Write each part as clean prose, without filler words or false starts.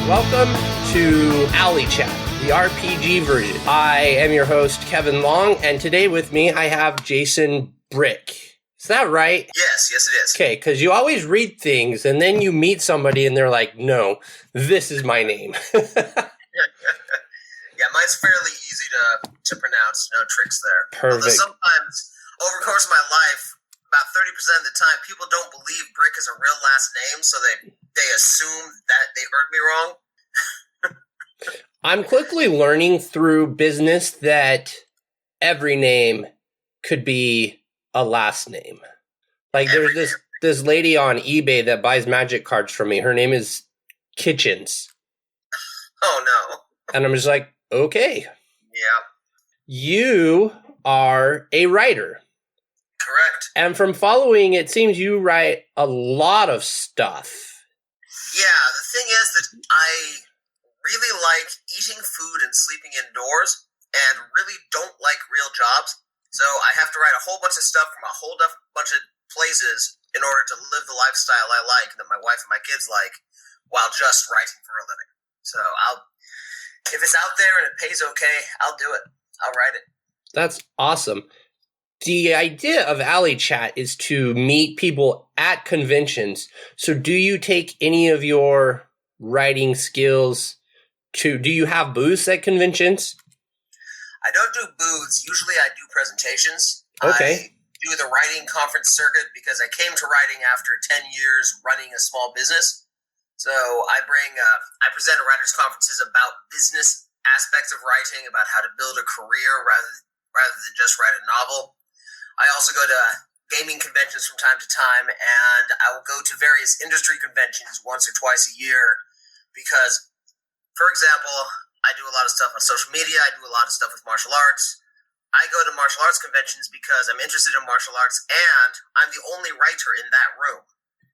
Welcome to Alley Chat, the RPG version. I am your host, Kevin Long, and today with me I have Jason Brick. Is that right? Yes, it is. Okay, because you always read things and then you meet somebody and they're like, no, this is my name. Yeah, mine's fairly easy to pronounce. No tricks there. Perfect. Although sometimes, over the course of my life, about 30% of the time, people don't believe Brick is a real last name, so they assume that they heard me wrong. I'm quickly learning through business that every name could be a last name. Like there's this lady on eBay that buys magic cards from me. Her name is Kitchens. Oh, no. And I'm just like, okay. Yeah. You are a writer. Correct. And from following, it seems you write a lot of stuff. Yeah, the thing is that I really like eating food and sleeping indoors and really don't like real jobs. So I have to write a whole bunch of stuff from a whole bunch of places in order to live the lifestyle I like and that my wife and my kids like while just writing for a living. So if it's out there and it pays okay, I'll do it. I'll write it. That's awesome. The idea of Alley Chat is to meet people at conventions. So do you take any of your writing skills do you have booths at conventions? I don't do booths. Usually I do presentations. Okay. I do the writing conference circuit because I came to writing after 10 years running a small business. So I present at writers' conferences about business aspects of writing, about how to build a career rather than just write a novel. I also go to gaming conventions from time to time, and I will go to various industry conventions once or twice a year because, for example, I do a lot of stuff on social media. I do a lot of stuff with martial arts. I go to martial arts conventions because I'm interested in martial arts, and I'm the only writer in that room.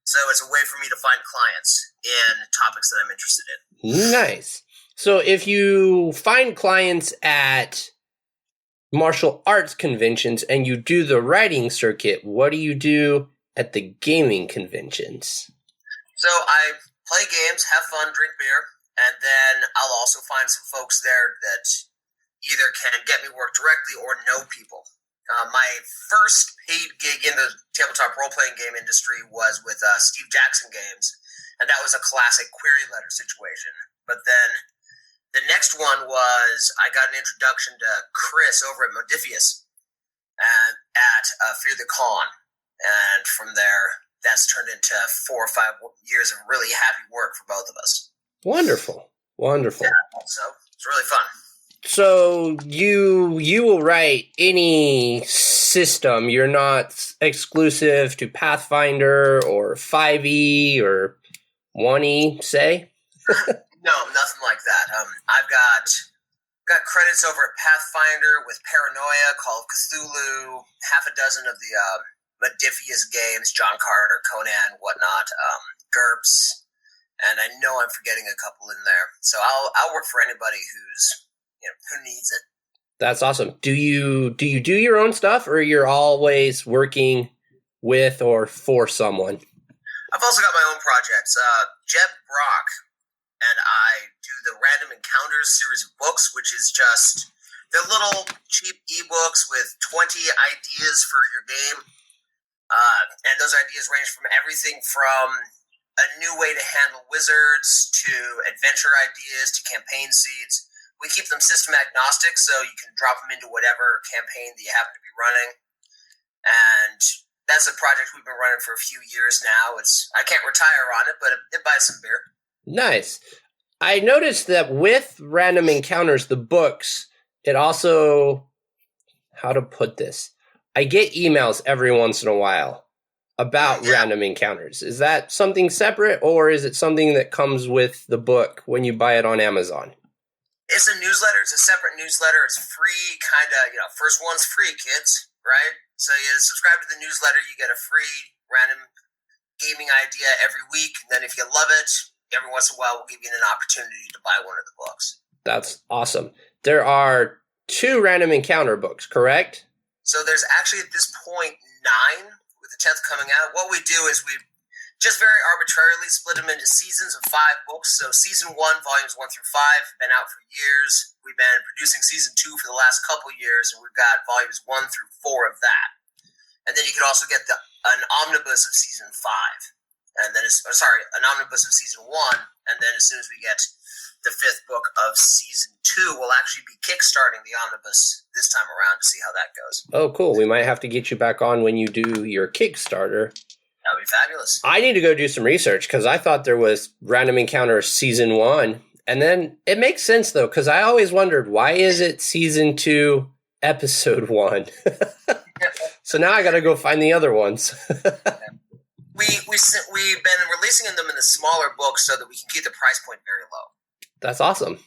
So it's a way for me to find clients in topics that I'm interested in. Nice. So if you find clients at martial arts conventions and you do the writing circuit, what do you do at the gaming conventions? So I play games, have fun, drink beer, and then I'll also find some folks there that either can get me work directly or know people. My first paid gig in the tabletop role-playing game industry was with Steve Jackson Games, and that was a classic query letter situation. But then the next one was I got an introduction to Chris over at Modifius and at Fear the Con. And from there, that's turned into 4 or 5 years of really happy work for both of us. Wonderful. Yeah, so it's really fun. So you will write any system. You're not exclusive to Pathfinder or 5e or 1e, say? No, nothing like that. I've got credits over at Pathfinder with Paranoia, Call of Cthulhu, half a dozen of the Modifius games, John Carter, Conan, whatnot, GURPS, and I know I'm forgetting a couple in there. So I'll work for anybody who needs it. That's awesome. Do you do your own stuff, or you're always working with or for someone? I've also got my own projects. Jeb Brock and I do the Random Encounters series of books, which is just they're little cheap ebooks with 20 ideas for your game. And those ideas range from everything from a new way to handle wizards to adventure ideas to campaign seeds. We keep them system agnostic, so you can drop them into whatever campaign that you happen to be running. And that's a project we've been running for a few years now. I can't retire on it, but it buys some beer. Nice. I noticed that with Random Encounters, the books, it also, how to put this? I get emails every once in a while about Random Encounters. Is that something separate, or is it something that comes with the book when you buy it on Amazon? It's a newsletter. It's a separate newsletter. It's free, kind of, first one's free, kids, right? So you subscribe to the newsletter, you get a free random gaming idea every week. And then if you love it, every once in a while we'll give you an opportunity to buy one of the books. That's awesome. There are 2 Random Encounter books, correct? So there's actually at this point 9, with the 10th coming out. What we do is we just very arbitrarily split them into seasons of 5 books. So season 1, volumes 1 through 5, have been out for years. We've been producing season 2 for the last couple years, and we've got volumes 1 through 4 of that. And then you can also get an omnibus of season 5, and then an omnibus of season 1, and then as soon as we get the 5th book of season 2, we'll actually be kickstarting the omnibus this time around to see how that goes. Oh, cool. We might have to get you back on when you do your Kickstarter. That would be fabulous. I need to go do some research because I thought there was Random Encounter Season 1. And then it makes sense, though, because I always wondered, why is it Season 2, Episode 1? So now I got to go find the other ones. We've been releasing them in the smaller books so that we can keep the price point very low. That's awesome.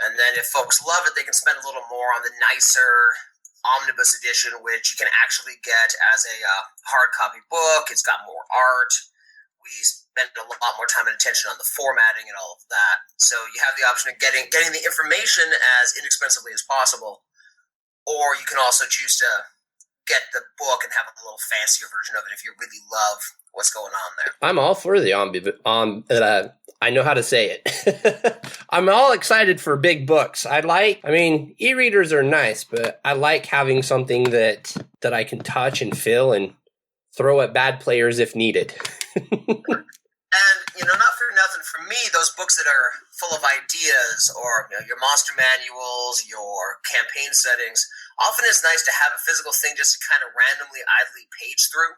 And then if folks love it, they can spend a little more on the nicer omnibus edition, which you can actually get as a hard copy book. It's got more art. We spend a lot more time and attention on the formatting and all of that. So you have the option of getting the information as inexpensively as possible, or you can also choose to get the book and have a little fancier version of it if you really love what's going on there. I'm all for the I know how to say it. I'm all excited for big books. E-readers are nice, but I like having something that I can touch and feel and throw at bad players if needed. And, not for nothing, for me, those books that are full of ideas or your monster manuals, your campaign settings, often it's nice to have a physical thing just to kind of randomly, idly page through,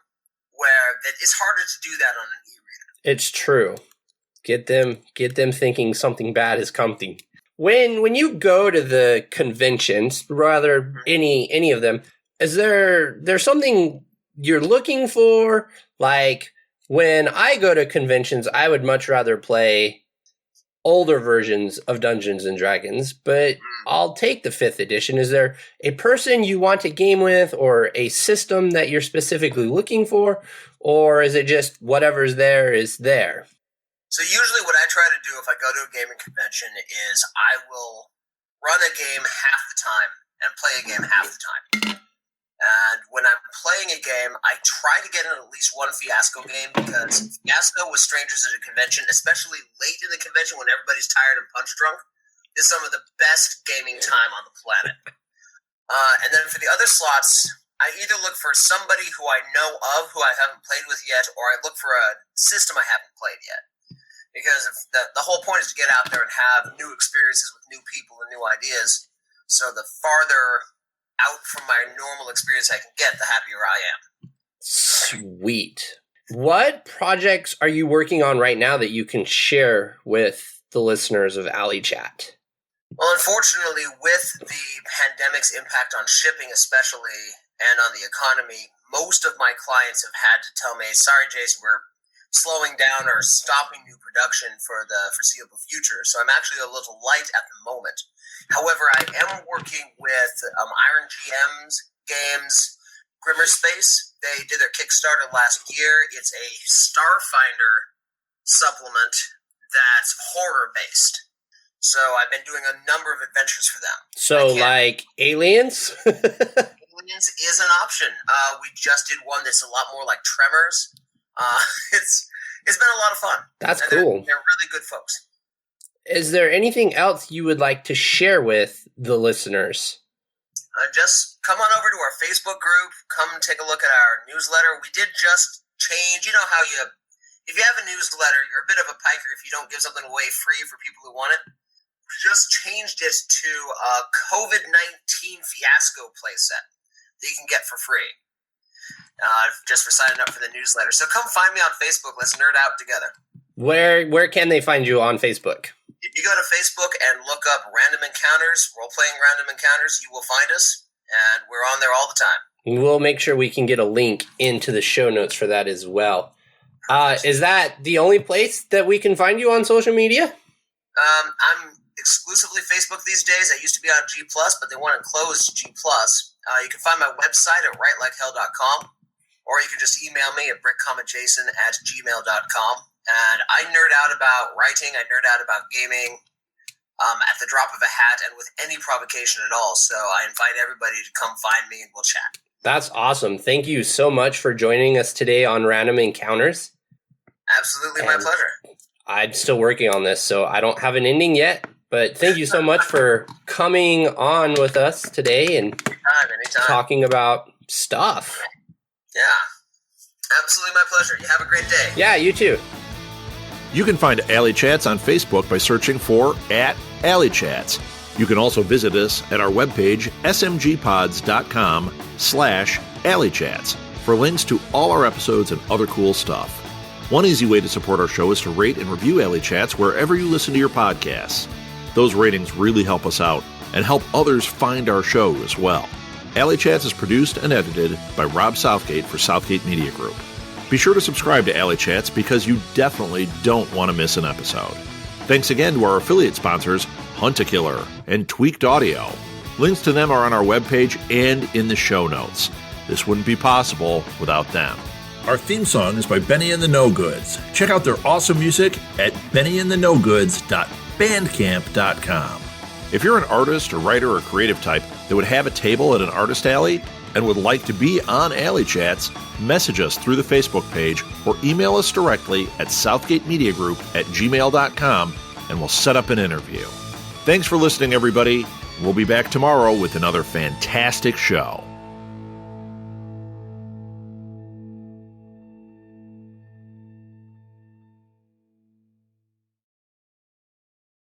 where it's harder to do that on an e-reader. It's true. Get them thinking something bad is coming. When you go to the conventions, rather any of them, is there something you're looking for? Like when I go to conventions, I would much rather play older versions of Dungeons and Dragons, but I'll take the 5th edition. Is there a person you want to game with or a system that you're specifically looking for? Or is it just whatever's there is there? So usually what I try to do if I go to a gaming convention is I will run a game half the time and play a game half the time. And when I'm playing a game, I try to get in at least one Fiasco game, because Fiasco with strangers at a convention, especially late in the convention when everybody's tired and punch drunk, is some of the best gaming time on the planet. And then for the other slots, I either look for somebody who I know of who I haven't played with yet, or I look for a system I haven't played yet. Because the whole point is to get out there and have new experiences with new people and new ideas. So the farther out from my normal experience I can get, the happier I am. Sweet. What projects are you working on right now that you can share with the listeners of Alley Chat? Well, unfortunately, with the pandemic's impact on shipping especially, and on the economy, most of my clients have had to tell me, sorry, Jason, we're slowing down or stopping new production for the foreseeable future. So I'm actually a little light at the moment. However, I am working with Iron GM's games, Grimmer Space. They did their Kickstarter last year. It's a Starfinder supplement that's horror-based. So I've been doing a number of adventures for them. So like Aliens? Aliens is an option. We just did one that's a lot more like Tremors. It's been a lot of fun. That's and cool. They're really good folks. Is there anything else you would like to share with the listeners? Just come on over to our Facebook group. Come take a look at our newsletter. We did just change. You know how if you have a newsletter, you're a bit of a piker if you don't give something away free for people who want it. We just changed it to a COVID-19 Fiasco playset that you can get for free. Just for signing up for the newsletter. So come find me on Facebook. Let's nerd out together. Where can they find you on Facebook? If you go to Facebook and look up Random Encounters, role-playing Random Encounters, you will find us, and we're on there all the time. We'll make sure we can get a link into the show notes for that as well. Is that the only place that we can find you on social media? I'm exclusively Facebook these days. I used to be on G+, but they want to close G+. You can find my website at writelikeHell.com, or you can just email me at brickcometjason@gmail.com. And I nerd out about writing, I nerd out about gaming at the drop of a hat and with any provocation at all. So I invite everybody to come find me and we'll chat. That's awesome. Thank you so much for joining us today on Random Encounters. Absolutely, my pleasure. I'm still working on this, so I don't have an ending yet. But thank you so much for coming on with us today and anytime. Talking about stuff. Yeah, absolutely my pleasure. You have a great day. Yeah, you too. You can find Alley Chats on Facebook by searching for @AlleyChats. You can also visit us at our webpage, smgpods.com/alleychats, for links to all our episodes and other cool stuff. One easy way to support our show is to rate and review Alley Chats wherever you listen to your podcasts. Those ratings really help us out and help others find our show as well. Alley Chats is produced and edited by Rob Southgate for Southgate Media Group. Be sure to subscribe to Alley Chats because you definitely don't want to miss an episode. Thanks again to our affiliate sponsors, Hunt-A-Killer and Tweaked Audio. Links to them are on our webpage and in the show notes. This wouldn't be possible without them. Our theme song is by Benny and the No Goods. Check out their awesome music at bennyandthenogoods.bandcamp.com. If you're an artist or writer or creative type that would have a table at an artist alley and would like to be on Alley Chats, message us through the Facebook page or email us directly at southgatemediagroup@gmail.com and we'll set up an interview. Thanks for listening, everybody. We'll be back tomorrow with another fantastic show.